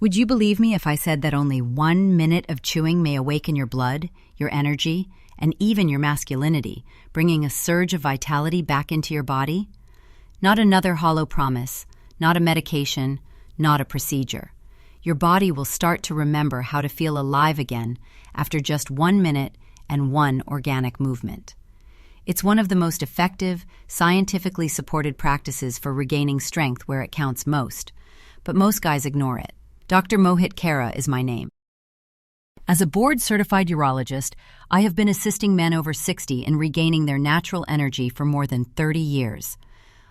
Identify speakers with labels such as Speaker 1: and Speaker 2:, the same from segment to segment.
Speaker 1: Would you believe me if I said that only 1 minute of chewing may awaken your blood, your energy, and even your masculinity, bringing a surge of vitality back into your body? Not another hollow promise, not a medication, not a procedure. Your body will start to remember how to feel alive again after just 1 minute and 1 organic movement. It's one of the most effective, scientifically supported practices for regaining strength where it counts most, but most guys ignore it. Dr. Mohit Khera is my name. As a board-certified urologist, I have been assisting men over 60 in regaining their natural energy for more than 30 years.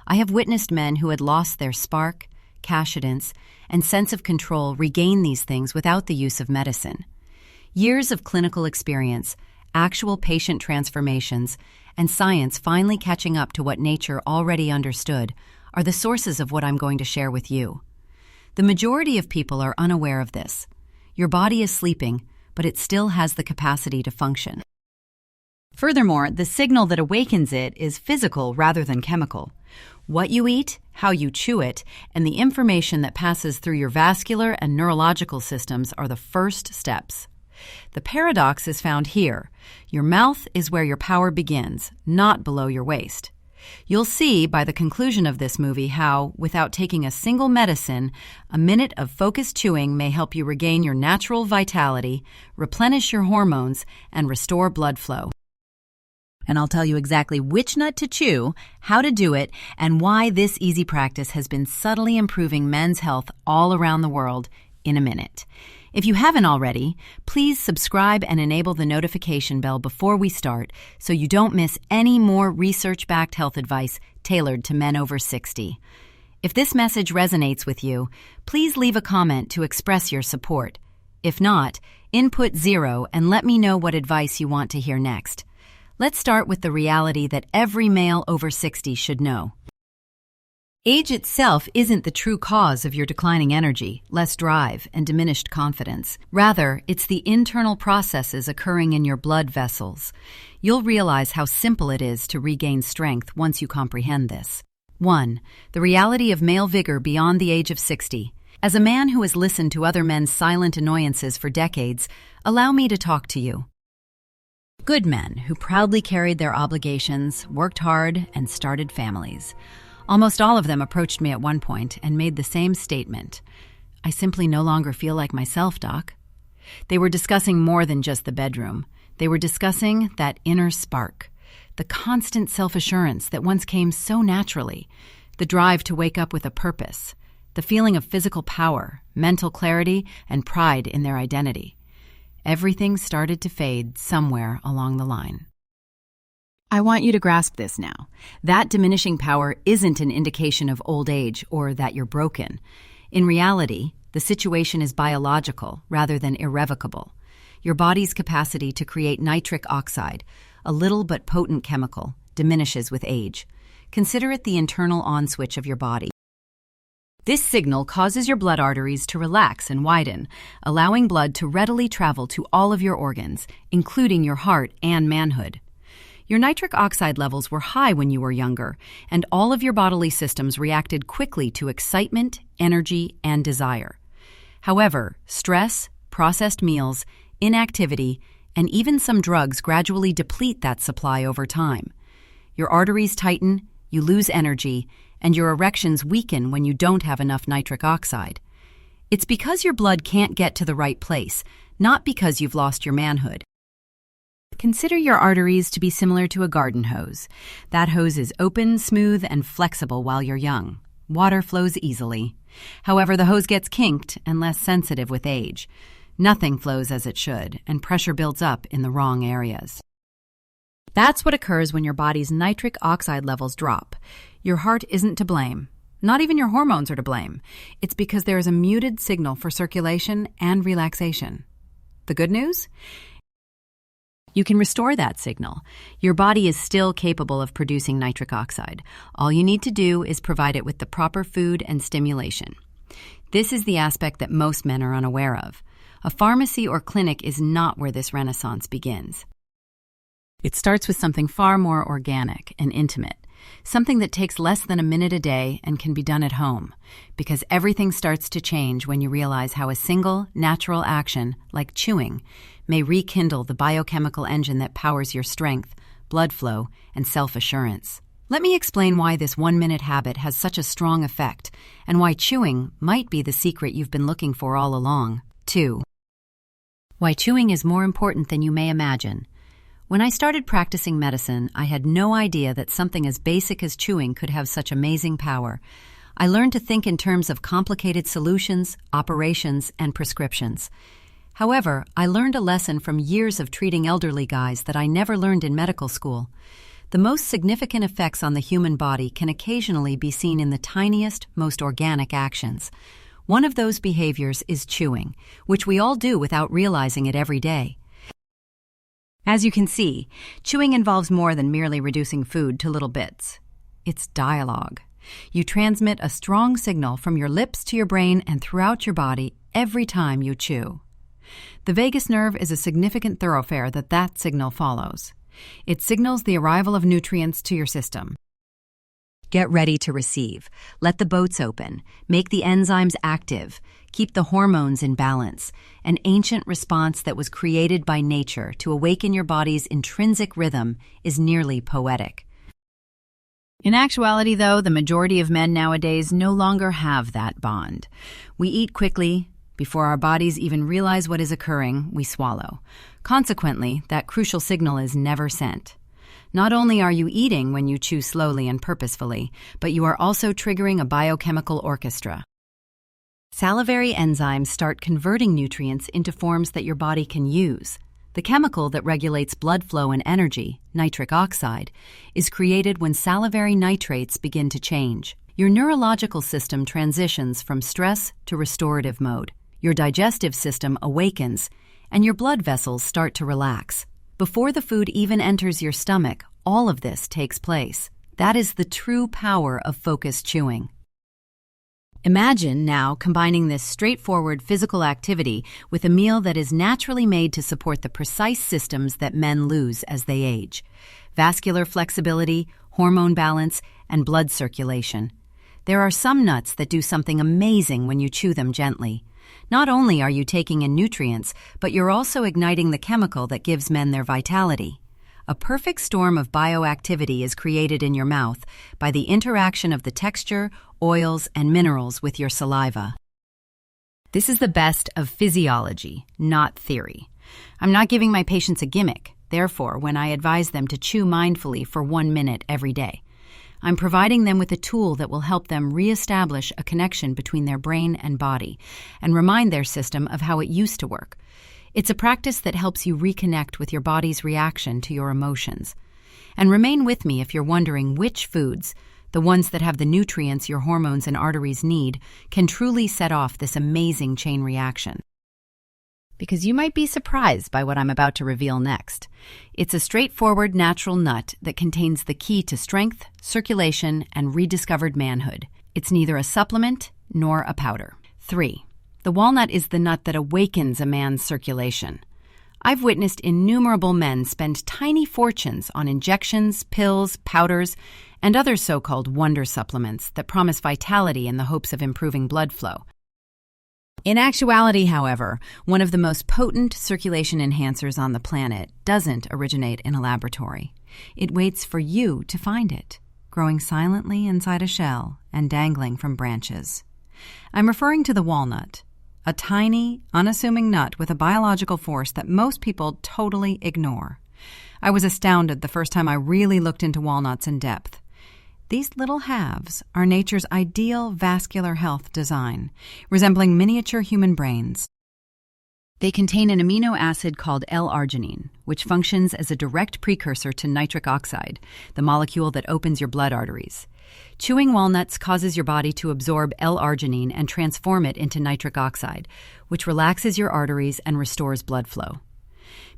Speaker 1: I have witnessed men who had lost their spark, cashidance, and sense of control regain these things without the use of medicine. Years of clinical experience, actual patient transformations, and science finally catching up to what nature already understood are the sources of what I'm going to share with you. The majority of people are unaware of this. Your body is sleeping, but it still has the capacity to function. Furthermore, the signal that awakens it is physical rather than chemical. What you eat, how you chew it, and the information that passes through your vascular and neurological systems are the first steps. The paradox is found here. Your mouth is where your power begins, not below your waist. You'll see by the conclusion of this movie how, without taking a single medicine, a minute of focused chewing may help you regain your natural vitality, replenish your hormones, and restore blood flow. And I'll tell you exactly which nut to chew, how to do it, and why this easy practice has been subtly improving men's health all around the world in a minute. If you haven't already, please subscribe and enable the notification bell before we start so you don't miss any more research-backed health advice tailored to men over 60. If this message resonates with you, please leave a comment to express your support. If not, input 0 and let me know what advice you want to hear next. Let's start with the reality that every male over 60 should know. Age itself isn't the true cause of your declining energy, less drive, and diminished confidence. Rather, it's the internal processes occurring in your blood vessels. You'll realize how simple it is to regain strength once you comprehend this. 1. The reality of male vigor beyond the age of 60. As a man who has listened to other men's silent annoyances for decades, allow me to talk to you. Good men who proudly carried their obligations, worked hard, and started families. Almost all of them approached me at one point and made the same statement. I simply no longer feel like myself, Doc. They were discussing more than just the bedroom. They were discussing that inner spark, the constant self-assurance that once came so naturally, the drive to wake up with a purpose, the feeling of physical power, mental clarity, and pride in their identity. Everything started to fade somewhere along the line. I want you to grasp this now. That diminishing power isn't an indication of old age or that you're broken. In reality, the situation is biological rather than irrevocable. Your body's capacity to create nitric oxide, a little but potent chemical, diminishes with age. Consider it the internal on switch of your body. This signal causes your blood arteries to relax and widen, allowing blood to readily travel to all of your organs, including your heart and manhood. Your nitric oxide levels were high when you were younger, and all of your bodily systems reacted quickly to excitement, energy, and desire. However, stress, processed meals, inactivity, and even some drugs gradually deplete that supply over time. Your arteries tighten, you lose energy, and your erections weaken when you don't have enough nitric oxide. It's because your blood can't get to the right place, not because you've lost your manhood. Consider your arteries to be similar to a garden hose. That hose is open, smooth, and flexible while you're young. Water flows easily. However, the hose gets kinked and less sensitive with age. Nothing flows as it should, and pressure builds up in the wrong areas. That's what occurs when your body's nitric oxide levels drop. Your heart isn't to blame. Not even your hormones are to blame. It's because there is a muted signal for circulation and relaxation. The good news? You can restore that signal. Your body is still capable of producing nitric oxide. All you need to do is provide it with the proper food and stimulation. This is the aspect that most men are unaware of. A pharmacy or clinic is not where this renaissance begins. It starts with something far more organic and intimate. something that takes less than a minute a day and can be done at home, because everything starts to change when you realize how a single, natural action, like chewing, may rekindle the biochemical engine that powers your strength, blood flow, and self-assurance. Let me explain why this 1-minute habit has such a strong effect, and why chewing might be the secret you've been looking for all along. 2. Why chewing is more important than you may imagine. When I started practicing medicine, I had no idea that something as basic as chewing could have such amazing power. I learned to think in terms of complicated solutions, operations, and prescriptions. However, I learned a lesson from years of treating elderly guys that I never learned in medical school. The most significant effects on the human body can occasionally be seen in the tiniest, most organic actions. One of those behaviors is chewing, which we all do without realizing it every day. As you can see, chewing involves more than merely reducing food to little bits. It's dialogue. You transmit a strong signal from your lips to your brain and throughout your body every time you chew. The vagus nerve is a significant thoroughfare that signal follows. It signals the arrival of nutrients to your system. Get ready to receive. Let the boats open. Make the enzymes active. Keep the hormones in balance. An ancient response that was created by nature to awaken your body's intrinsic rhythm is nearly poetic. In actuality, though, the majority of men nowadays no longer have that bond. We eat quickly. Before our bodies even realize what is occurring, we swallow. Consequently, that crucial signal is never sent. Not only are you eating when you chew slowly and purposefully, but you are also triggering a biochemical orchestra. Salivary enzymes start converting nutrients into forms that your body can use. The chemical that regulates blood flow and energy, nitric oxide, is created when salivary nitrates begin to change. Your neurological system transitions from stress to restorative mode. Your digestive system awakens, and your blood vessels start to relax. Before the food even enters your stomach, all of this takes place. That is the true power of focused chewing. Imagine now combining this straightforward physical activity with a meal that is naturally made to support the precise systems that men lose as they age: vascular flexibility, hormone balance, and blood circulation. There are some nuts that do something amazing when you chew them gently. Not only are you taking in nutrients, but you're also igniting the chemical that gives men their vitality. A perfect storm of bioactivity is created in your mouth by the interaction of the texture, oils, and minerals with your saliva. This is the best of physiology, not theory. I'm not giving my patients a gimmick, therefore, when I advise them to chew mindfully for 1 minute every day. I'm providing them with a tool that will help them reestablish a connection between their brain and body and remind their system of how it used to work. It's a practice that helps you reconnect with your body's reaction to your emotions. And remain with me if you're wondering which foods, the ones that have the nutrients your hormones and arteries need, can truly set off this amazing chain reaction. Because you might be surprised by what I'm about to reveal next. It's a straightforward natural nut that contains the key to strength, circulation, and rediscovered manhood. It's neither a supplement nor a powder. 3. The walnut is the nut that awakens a man's circulation. I've witnessed innumerable men spend tiny fortunes on injections, pills, powders, and other so-called wonder supplements that promise vitality in the hopes of improving blood flow. In actuality, however, one of the most potent circulation enhancers on the planet doesn't originate in a laboratory. It waits for you to find it, growing silently inside a shell and dangling from branches. I'm referring to the walnut, a tiny, unassuming nut with a biological force that most people totally ignore. I was astounded the first time I really looked into walnuts in depth. These little halves are nature's ideal vascular health design, resembling miniature human brains. They contain an amino acid called L-Arginine, which functions as a direct precursor to nitric oxide, the molecule that opens your blood arteries. Chewing walnuts causes your body to absorb L-Arginine and transform it into nitric oxide, which relaxes your arteries and restores blood flow.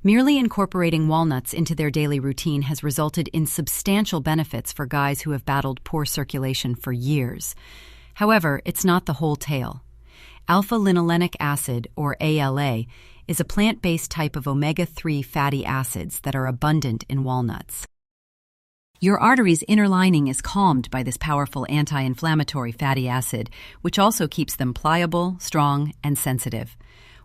Speaker 1: Merely incorporating walnuts into their daily routine has resulted in substantial benefits for guys who have battled poor circulation for years. However, it's not the whole tale. Alpha-linolenic acid, or ALA, is a plant-based type of omega-3 fatty acids that are abundant in walnuts. Your artery's inner lining is calmed by this powerful anti-inflammatory fatty acid, which also keeps them pliable, strong, and sensitive.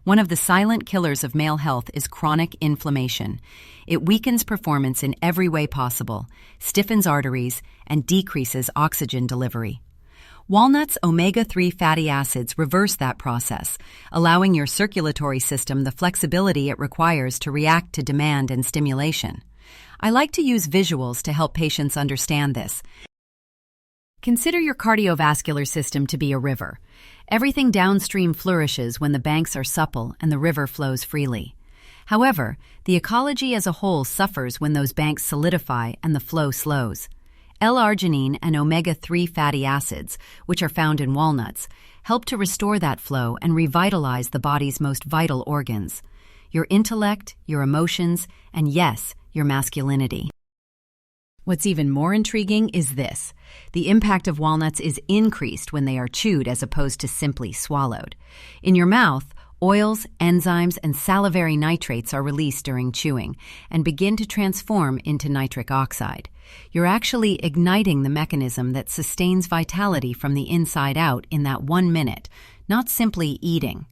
Speaker 1: One of the silent killers of male health is chronic inflammation. It weakens performance in every way possible, stiffens arteries, and decreases oxygen delivery. Walnuts' omega-3 fatty acids reverse that process, allowing your circulatory system the flexibility it requires to react to demand and stimulation. I like to use visuals to help patients understand this. Consider your cardiovascular system to be a river. Everything downstream flourishes when the banks are supple and the river flows freely. However, the ecology as a whole suffers when those banks solidify and the flow slows. L-Arginine and omega-3 fatty acids, which are found in walnuts, help to restore that flow and revitalize the body's most vital organs: your intellect, your emotions, and yes, your masculinity. What's even more intriguing is this: the impact of walnuts is increased when they are chewed as opposed to simply swallowed. In your mouth, oils, enzymes, and salivary nitrates are released during chewing and begin to transform into nitric oxide. You're actually igniting the mechanism that sustains vitality from the inside out in that 1 minute, not simply eating.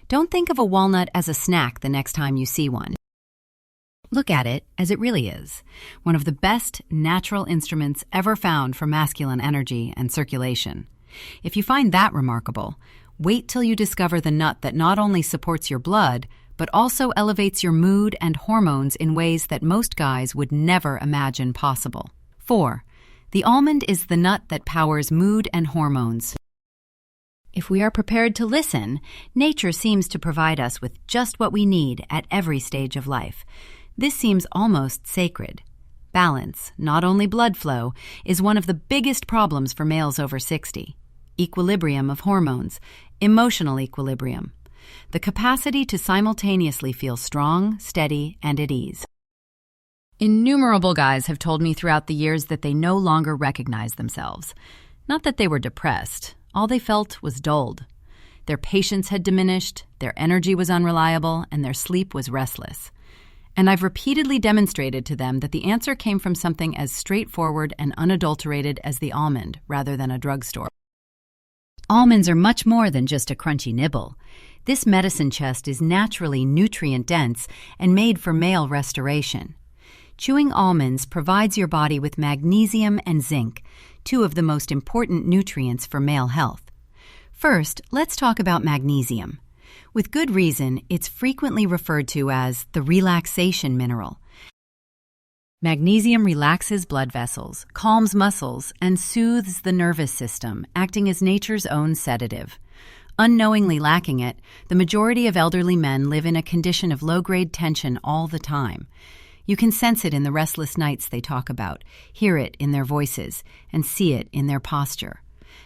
Speaker 1: Don't think of a walnut as a snack the next time you see one. Look at it as it really is, one of the best natural instruments ever found for masculine energy and circulation. If you find that remarkable, wait till you discover the nut that not only supports your blood, but also elevates your mood and hormones in ways that most guys would never imagine possible. 4. The almond is the nut that powers mood and hormones. If we are prepared to listen, nature seems to provide us with just what we need at every stage of life. This seems almost sacred. Balance, not only blood flow, is one of the biggest problems for males over 60. Equilibrium of hormones, emotional equilibrium. The capacity to simultaneously feel strong, steady, and at ease. Innumerable guys have told me throughout the years that they no longer recognize themselves. Not that they were depressed. All they felt was dulled. Their patience had diminished, their energy was unreliable, and their sleep was restless. And I've repeatedly demonstrated to them that the answer came from something as straightforward and unadulterated as the almond, rather than a drugstore. Almonds are much more than just a crunchy nibble. This medicine chest is naturally nutrient-dense and made for male restoration. Chewing almonds provides your body with magnesium and zinc, two of the most important nutrients for male health. First, let's talk about magnesium. With good reason, it's frequently referred to as the relaxation mineral. Magnesium relaxes blood vessels, calms muscles, and soothes the nervous system, acting as nature's own sedative. Unknowingly lacking it, the majority of elderly men live in a condition of low-grade tension all the time. You can sense it in the restless nights they talk about, hear it in their voices, and see it in their posture.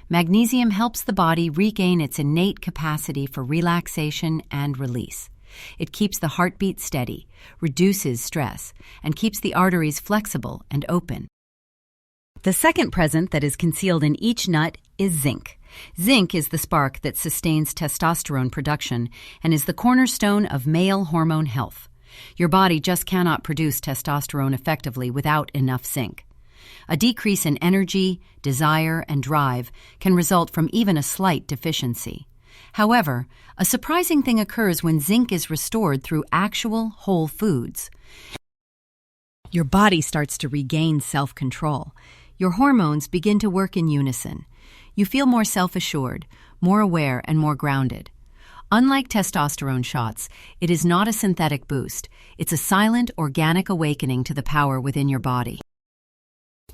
Speaker 1: Magnesium helps the body regain its innate capacity for relaxation and release. It keeps the heartbeat steady, reduces stress, and keeps the arteries flexible and open. The second present that is concealed in each nut is zinc. Zinc is the spark that sustains testosterone production and is the cornerstone of male hormone health. Your body just cannot produce testosterone effectively without enough zinc. A decrease in energy, desire, and drive can result from even a slight deficiency. However, a surprising thing occurs when zinc is restored through actual whole foods. Your body starts to regain self-control. Your hormones begin to work in unison. You feel more self-assured, more aware, and more grounded. Unlike testosterone shots, it is not a synthetic boost. It's a silent, organic awakening to the power within your body.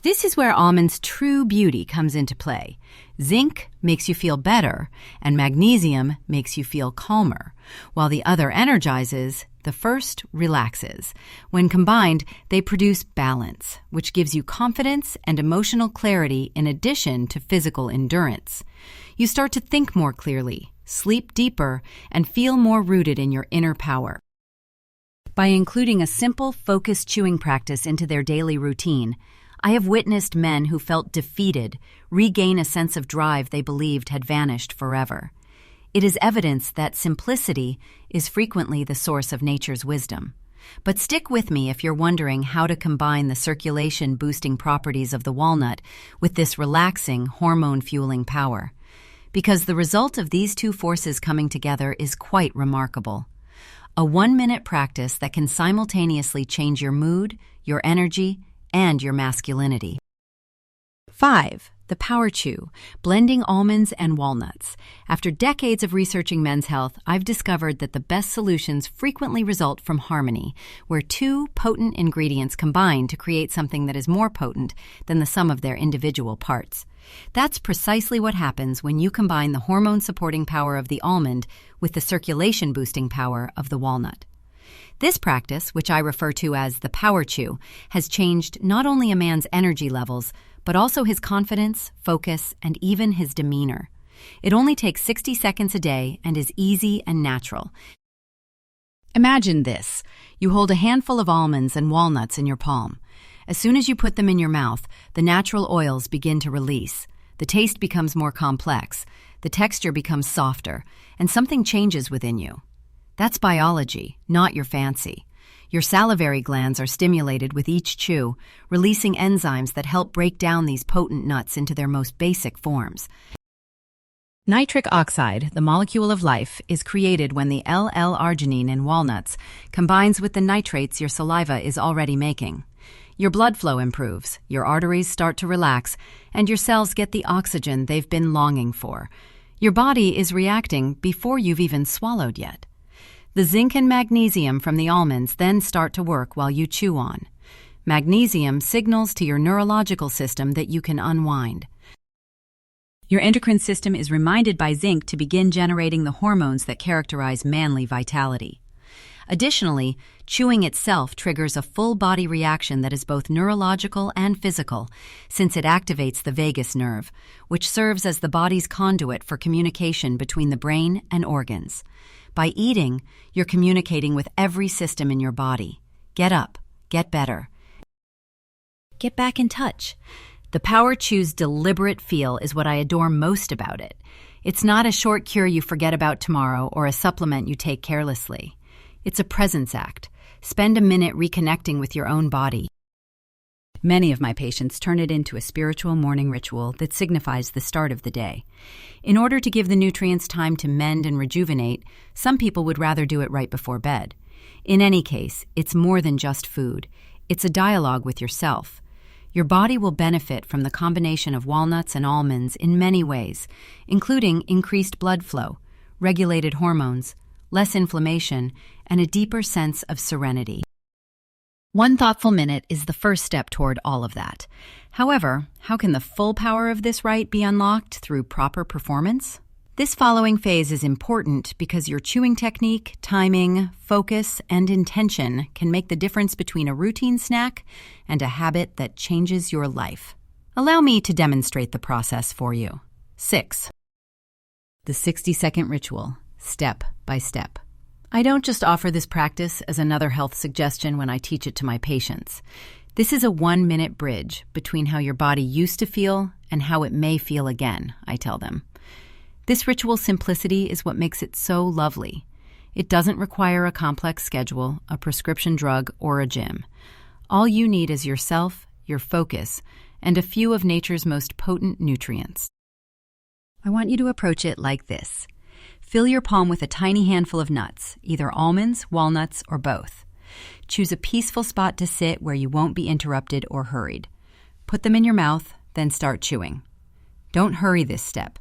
Speaker 1: This is where almonds' true beauty comes into play. Zinc makes you feel better, and magnesium makes you feel calmer. While the other energizes, the first relaxes. When combined, they produce balance, which gives you confidence and emotional clarity in addition to physical endurance. You start to think more clearly, sleep deeper, and feel more rooted in your inner power. By including a simple, focused chewing practice into their daily routine, I have witnessed men who felt defeated regain a sense of drive they believed had vanished forever. It is evidence that simplicity is frequently the source of nature's wisdom. But stick with me if you're wondering how to combine the circulation-boosting properties of the walnut with this relaxing, hormone-fueling power. Because the result of these two forces coming together is quite remarkable. A 1-minute practice that can simultaneously change your mood, your energy, and your masculinity. 5. The Power Chew, blending almonds and walnuts. After decades of researching men's health, I've discovered that the best solutions frequently result from harmony, where two potent ingredients combine to create something that is more potent than the sum of their individual parts. That's precisely what happens when you combine the hormone-supporting power of the almond with the circulation-boosting power of the walnut. This practice, which I refer to as the Power Chew, has changed not only a man's energy levels, but also his confidence, focus, and even his demeanor. It only takes 60 seconds a day and is easy and natural. Imagine this. You hold a handful of almonds and walnuts in your palm. As soon as you put them in your mouth, the natural oils begin to release. The taste becomes more complex, the texture becomes softer, and something changes within you. That's biology, not your fancy. Your salivary glands are stimulated with each chew, releasing enzymes that help break down these potent nuts into their most basic forms. Nitric oxide, the molecule of life, is created when the L-Arginine in walnuts combines with the nitrates your saliva is already making. Your blood flow improves, your arteries start to relax, and your cells get the oxygen they've been longing for. Your body is reacting before you've even swallowed yet. The zinc and magnesium from the almonds then start to work while you chew on. Magnesium signals to your neurological system that you can unwind. Your endocrine system is reminded by zinc to begin generating the hormones that characterize manly vitality. Additionally, chewing itself triggers a full-body reaction that is both neurological and physical, since it activates the vagus nerve, which serves as the body's conduit for communication between the brain and organs. By eating, you're communicating with every system in your body. Get up, get better. Get back in touch. The Power Chew's deliberate feel is what I adore most about it. It's not a short cure you forget about tomorrow or a supplement you take carelessly. It's a presence act. Spend a minute reconnecting with your own body. Many of my patients turn it into a spiritual morning ritual that signifies the start of the day. In order to give the nutrients time to mend and rejuvenate, some people would rather do it right before bed. In any case, it's more than just food. It's a dialogue with yourself. Your body will benefit from the combination of walnuts and almonds in many ways, including increased blood flow, regulated hormones, less inflammation, and a deeper sense of serenity. One thoughtful minute is the first step toward all of that. However, how can the full power of this right be unlocked through proper performance? This following phase is important because your chewing technique, timing, focus, and intention can make the difference between a routine snack and a habit that changes your life. Allow me to demonstrate the process for you. 6. The 60-second ritual, step by step. I don't just offer this practice as another health suggestion when I teach it to my patients. This is a 1-minute bridge between how your body used to feel and how it may feel again, I tell them. This ritual simplicity is what makes it so lovely. It doesn't require a complex schedule, a prescription drug, or a gym. All you need is yourself, your focus, and a few of nature's most potent nutrients. I want you to approach it like this. Fill your palm with a tiny handful of nuts, either almonds, walnuts, or both. Choose a peaceful spot to sit where you won't be interrupted or hurried. Put them in your mouth, then start chewing. Don't hurry this step.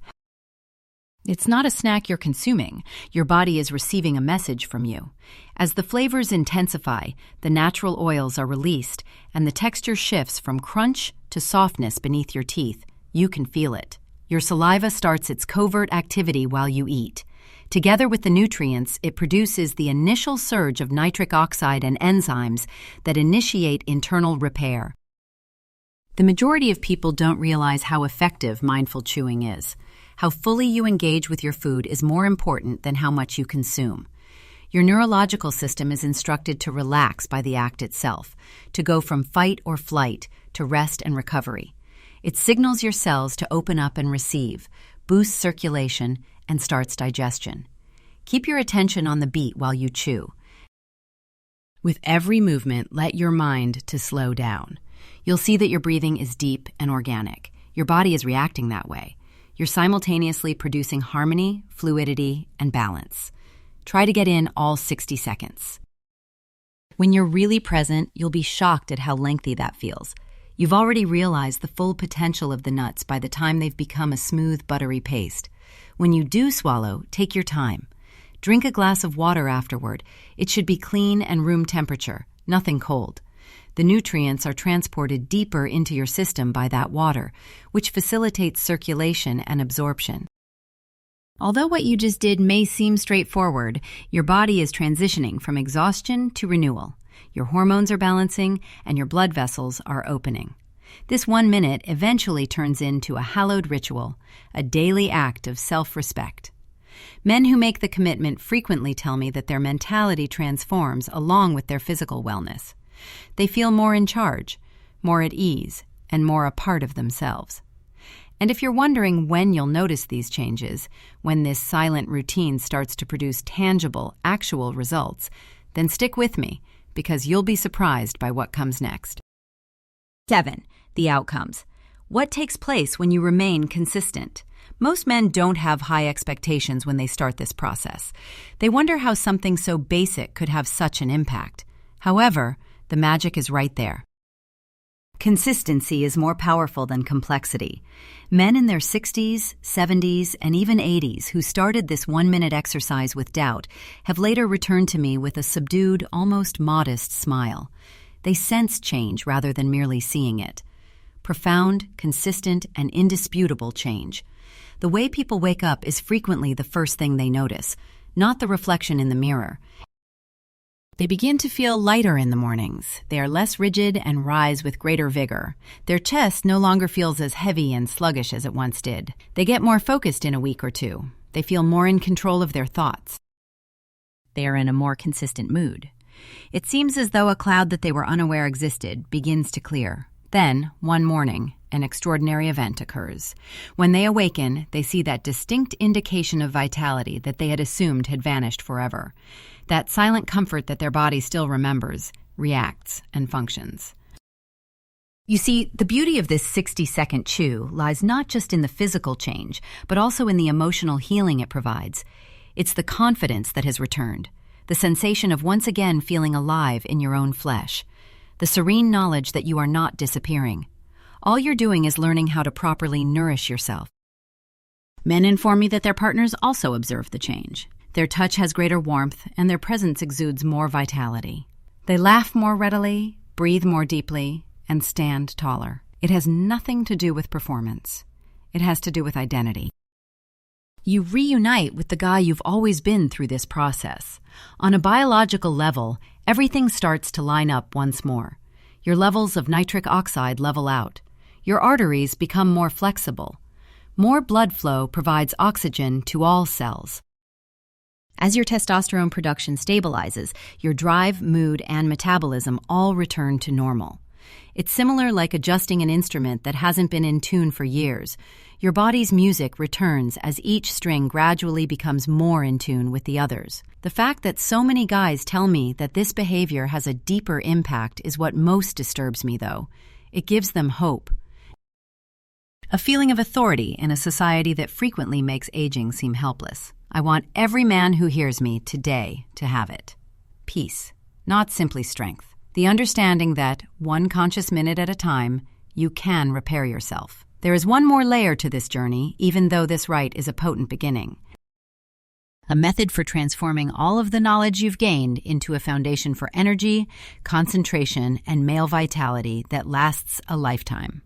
Speaker 1: It's not a snack you're consuming. Your body is receiving a message from you. As the flavors intensify, the natural oils are released, and the texture shifts from crunch to softness beneath your teeth. You can feel it. Your saliva starts its covert activity while you eat. Together with the nutrients, it produces the initial surge of nitric oxide and enzymes that initiate internal repair. The majority of people don't realize how effective mindful chewing is. How fully you engage with your food is more important than how much you consume. Your neurological system is instructed to relax by the act itself, to go from fight or flight to rest and recovery. It signals your cells to open up and receive, boosts circulation, and starts digestion. Keep your attention on the beat while you chew. With every movement, let your mind to slow down. You'll see that your breathing is deep and organic. Your body is reacting that way. You're simultaneously producing harmony, fluidity, and balance. Try to get in all 60 seconds. When you're really present, you'll be shocked at how lengthy that feels. You've already realized the full potential of the nuts by the time they've become a smooth, buttery paste. When you do swallow, take your time. Drink a glass of water afterward. It should be clean and room temperature, nothing cold. The nutrients are transported deeper into your system by that water, which facilitates circulation and absorption. Although what you just did may seem straightforward, your body is transitioning from exhaustion to renewal. Your hormones are balancing, and your blood vessels are opening. This 1 minute eventually turns into a hallowed ritual, a daily act of self-respect. Men who make the commitment frequently tell me that their mentality transforms along with their physical wellness. They feel more in charge, more at ease, and more a part of themselves. And if you're wondering when you'll notice these changes, when this silent routine starts to produce tangible, actual results, then stick with me, because you'll be surprised by what comes next. 7. The outcomes. What takes place when you remain consistent? Most men don't have high expectations when they start this process. They wonder how something so basic could have such an impact. However, the magic is right there. Consistency is more powerful than complexity. Men in their 60s, 70s, and even 80s who started this 1 minute exercise with doubt have later returned to me with a subdued, almost modest smile. They sense change rather than merely seeing it. Profound, consistent, and indisputable change. The way people wake up is frequently the first thing they notice, not the reflection in the mirror. They begin to feel lighter in the mornings. They are less rigid and rise with greater vigor. Their chest no longer feels as heavy and sluggish as it once did. They get more focused in a week or two. They feel more in control of their thoughts. They are in a more consistent mood. It seems as though a cloud that they were unaware existed begins to clear. Then, one morning, an extraordinary event occurs. When they awaken, they see that distinct indication of vitality that they had assumed had vanished forever. That silent comfort that their body still remembers, reacts, and functions. You see, the beauty of this 60-second chew lies not just in the physical change, but also in the emotional healing it provides. It's the confidence that has returned, the sensation of once again feeling alive in your own flesh, the serene knowledge that you are not disappearing. All you're doing is learning how to properly nourish yourself. Men inform me that their partners also observe the change. Their touch has greater warmth, and their presence exudes more vitality. They laugh more readily, breathe more deeply, and stand taller. It has nothing to do with performance. It has to do with identity. You reunite with the guy you've always been through this process. On a biological level, everything starts to line up once more. Your levels of nitric oxide level out. Your arteries become more flexible. More blood flow provides oxygen to all cells. As your testosterone production stabilizes, your drive, mood, and metabolism all return to normal. It's similar like adjusting an instrument that hasn't been in tune for years. Your body's music returns as each string gradually becomes more in tune with the others. The fact that so many guys tell me that this behavior has a deeper impact is what most disturbs me, though. It gives them hope. A feeling of authority in a society that frequently makes aging seem helpless. I want every man who hears me today to have it. Peace, not simply strength. The understanding that, one conscious minute at a time, you can repair yourself. There is one more layer to this journey, even though this rite is a potent beginning. A method for transforming all of the knowledge you've gained into a foundation for energy, concentration, and male vitality that lasts a lifetime.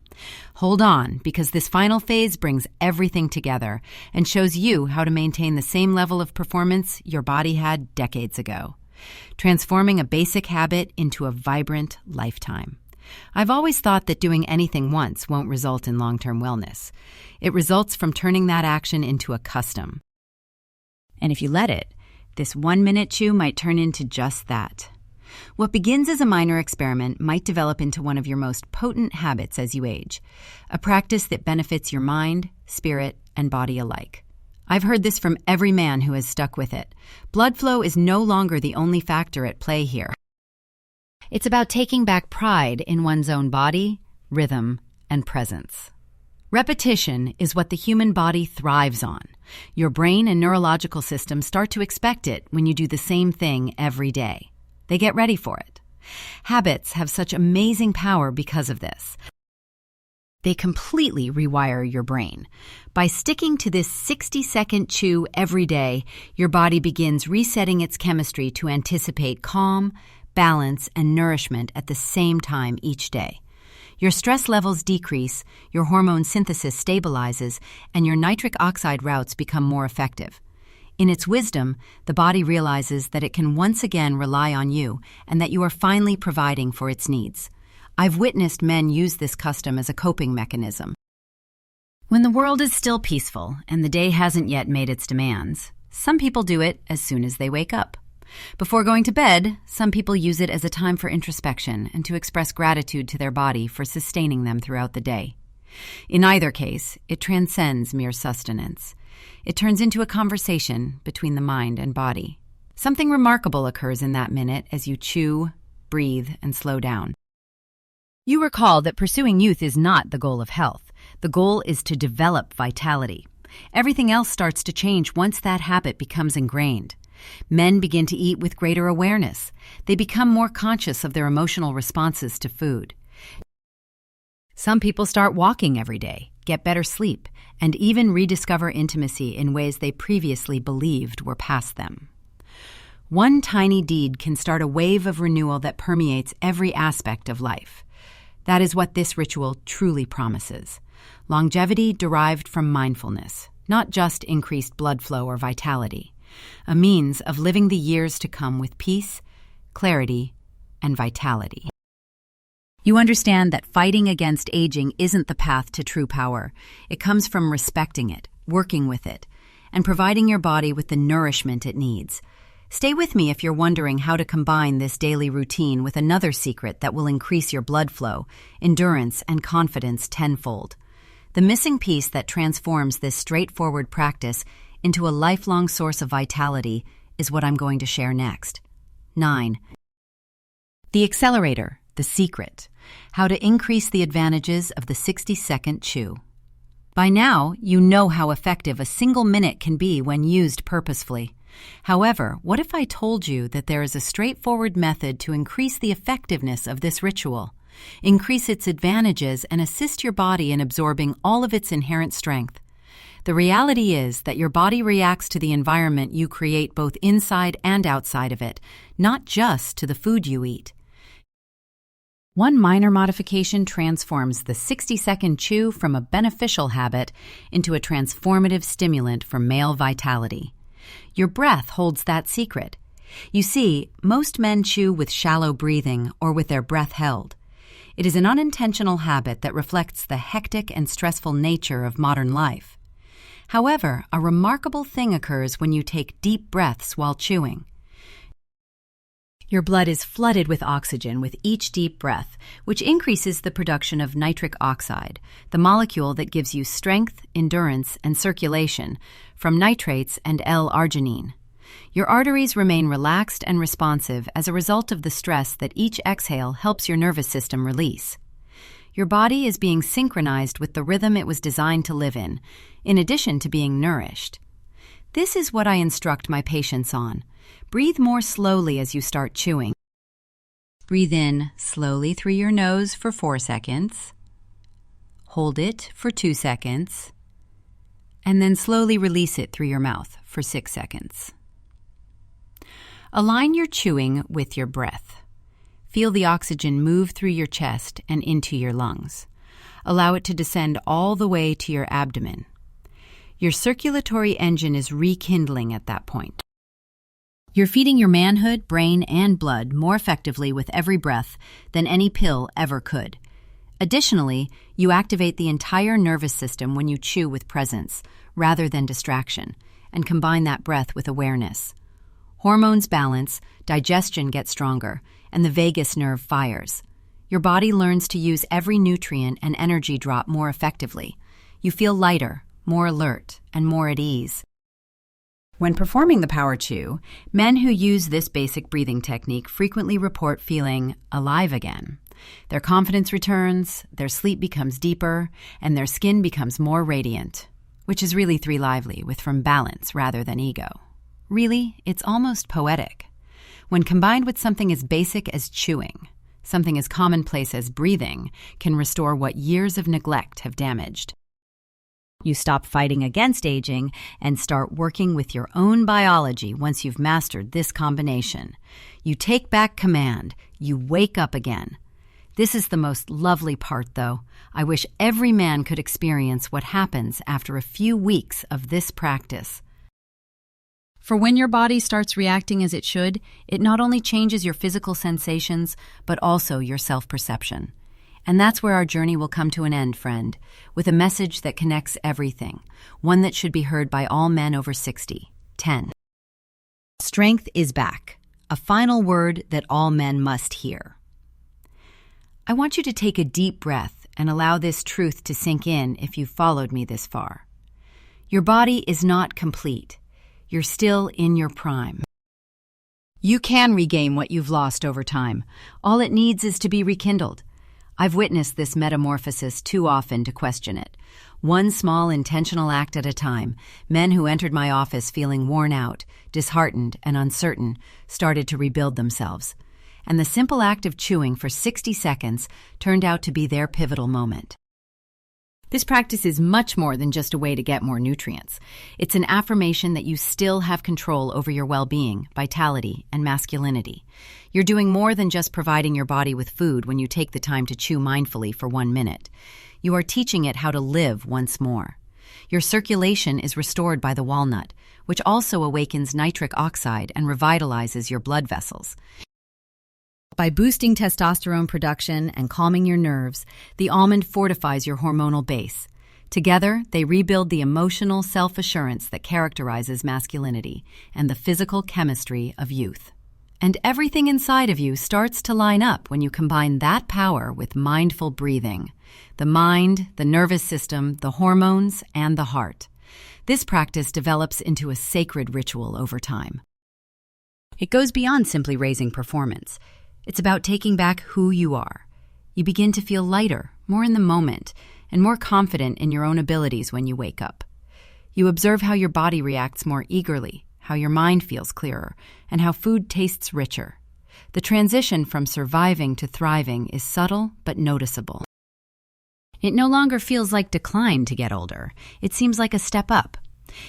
Speaker 1: Hold on, because this final phase brings everything together and shows you how to maintain the same level of performance your body had decades ago. Transforming a basic habit into a vibrant lifetime. I've always thought that doing anything once won't result in long-term wellness. It results from turning that action into a custom. And if you let it, this 1 minute chew might turn into just that. What begins as a minor experiment might develop into one of your most potent habits as you age, a practice that benefits your mind, spirit, and body alike. I've heard this from every man who has stuck with it. Blood flow is no longer the only factor at play here. It's about taking back pride in one's own body, rhythm, and presence. Repetition is what the human body thrives on. Your brain and neurological system start to expect it when you do the same thing every day. They get ready for it. Habits have such amazing power because of this. They completely rewire your brain. By sticking to this 60-second chew every day, your body begins resetting its chemistry to anticipate calm, balance, and nourishment at the same time each day. Your stress levels decrease, your hormone synthesis stabilizes, and your nitric oxide routes become more effective. In its wisdom, the body realizes that it can once again rely on you and that you are finally providing for its needs. I've witnessed men use this custom as a coping mechanism. When the world is still peaceful and the day hasn't yet made its demands, some people do it as soon as they wake up. Before going to bed, some people use it as a time for introspection and to express gratitude to their body for sustaining them throughout the day. In either case, it transcends mere sustenance. It turns into a conversation between the mind and body. Something remarkable occurs in that minute as you chew, breathe, and slow down. You recall that pursuing youth is not the goal of health. The goal is to develop vitality. Everything else starts to change once that habit becomes ingrained. Men begin to eat with greater awareness. They become more conscious of their emotional responses to food. Some people start walking every day, get better sleep, and even rediscover intimacy in ways they previously believed were past them. One tiny deed can start a wave of renewal that permeates every aspect of life. That is what this ritual truly promises. Longevity derived from mindfulness, not just increased blood flow or vitality. A means of living the years to come with peace, clarity, and vitality. You understand that fighting against aging isn't the path to true power. It comes from respecting it, working with it, and providing your body with the nourishment it needs. Stay with me if you're wondering how to combine this daily routine with another secret that will increase your blood flow, endurance, and confidence tenfold. The missing piece that transforms this straightforward practice into a lifelong source of vitality is what I'm going to share next. 9. The Accelerator, the secret. How to increase the advantages of the 60-second chew. By now, you know how effective a single minute can be when used purposefully. However, what if I told you that there is a straightforward method to increase the effectiveness of this ritual, increase its advantages, and assist your body in absorbing all of its inherent strength? The reality is that your body reacts to the environment you create both inside and outside of it, not just to the food you eat. One minor modification transforms the 60-second chew from a beneficial habit into a transformative stimulant for male vitality. Your breath holds that secret. You see, most men chew with shallow breathing or with their breath held. It is an unintentional habit that reflects the hectic and stressful nature of modern life. However, a remarkable thing occurs when you take deep breaths while chewing. Your blood is flooded with oxygen with each deep breath, which increases the production of nitric oxide, the molecule that gives you strength, endurance, and circulation, from nitrates and L-Arginine. Your arteries remain relaxed and responsive as a result of the stress that each exhale helps your nervous system release. Your body is being synchronized with the rhythm it was designed to live in addition to being nourished. This is what I instruct my patients on. Breathe more slowly as you start chewing. Breathe in slowly through your nose for 4 seconds. Hold it for 2 seconds. And then slowly release it through your mouth for 6 seconds. Align your chewing with your breath. Feel the oxygen move through your chest and into your lungs. Allow it to descend all the way to your abdomen. Your circulatory engine is rekindling at that point. You're feeding your manhood, brain, and blood more effectively with every breath than any pill ever could. Additionally, you activate the entire nervous system when you chew with presence, rather than distraction, and combine that breath with awareness. Hormones balance, digestion gets stronger, and the vagus nerve fires. Your body learns to use every nutrient and energy drop more effectively. You feel lighter, more alert, and more at ease. When performing the power chew, men who use this basic breathing technique frequently report feeling alive again. Their confidence returns, their sleep becomes deeper, and their skin becomes more radiant, which is really three lively, with from balance rather than ego. Really, it's almost poetic. When combined with something as basic as chewing, something as commonplace as breathing can restore what years of neglect have damaged. You stop fighting against aging and start working with your own biology once you've mastered this combination. You take back command. You wake up again. This is the most lovely part, though. I wish every man could experience what happens after a few weeks of this practice. For when your body starts reacting as it should, it not only changes your physical sensations, but also your self-perception. And that's where our journey will come to an end, friend, with a message that connects everything, one that should be heard by all men over 60. 10. Strength is back, a final word that all men must hear. I want you to take a deep breath and allow this truth to sink in if you've followed me this far. Your body is not complete. You're still in your prime. You can regain what you've lost over time. All it needs is to be rekindled. I've witnessed this metamorphosis too often to question it. One small intentional act at a time, men who entered my office feeling worn out, disheartened, and uncertain started to rebuild themselves. And the simple act of chewing for 60 seconds turned out to be their pivotal moment. This practice is much more than just a way to get more nutrients. It's an affirmation that you still have control over your well-being, vitality, and masculinity. You're doing more than just providing your body with food when you take the time to chew mindfully for 1 minute. You are teaching it how to live once more. Your circulation is restored by the walnut, which also awakens nitric oxide and revitalizes your blood vessels. By boosting testosterone production and calming your nerves, the almond fortifies your hormonal base. Together, they rebuild the emotional self-assurance that characterizes masculinity and the physical chemistry of youth. And everything inside of you starts to line up when you combine that power with mindful breathing. The mind, the nervous system, the hormones, and the heart. This practice develops into a sacred ritual over time. It goes beyond simply raising performance. It's about taking back who you are. You begin to feel lighter, more in the moment, and more confident in your own abilities when you wake up. You observe how your body reacts more eagerly, how your mind feels clearer, and how food tastes richer. The transition from surviving to thriving is subtle but noticeable. It no longer feels like decline to get older. It seems like a step up.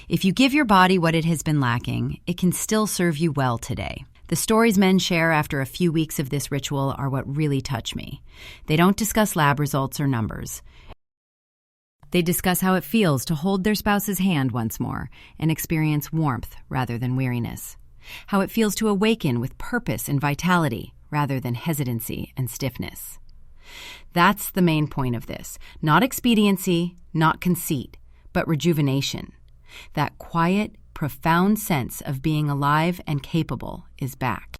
Speaker 1: If you give your body what it has been lacking, it can still serve you well today. The stories men share after a few weeks of this ritual are what really touch me. They don't discuss lab results or numbers. They discuss how it feels to hold their spouse's hand once more and experience warmth rather than weariness. How it feels to awaken with purpose and vitality rather than hesitancy and stiffness. That's the main point of this. Not expediency, not conceit, but rejuvenation. That quiet, profound sense of being alive and capable is back.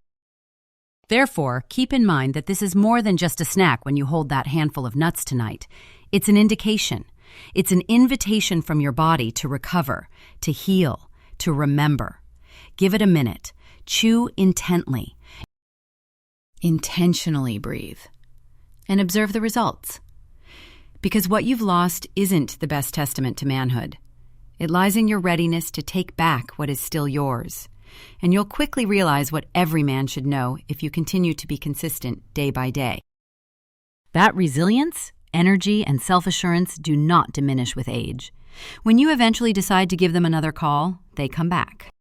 Speaker 1: Therefore, keep in mind that this is more than just a snack when you hold that handful of nuts tonight. It's an indication. It's an invitation from your body to recover, to heal, to remember. Give it a minute. Chew intently. Intentionally breathe. And observe the results. Because what you've lost isn't the best testament to manhood. It lies in your readiness to take back what is still yours. And you'll quickly realize what every man should know if you continue to be consistent day by day. That resilience, energy, and self-assurance do not diminish with age. When you eventually decide to give them another call, they come back.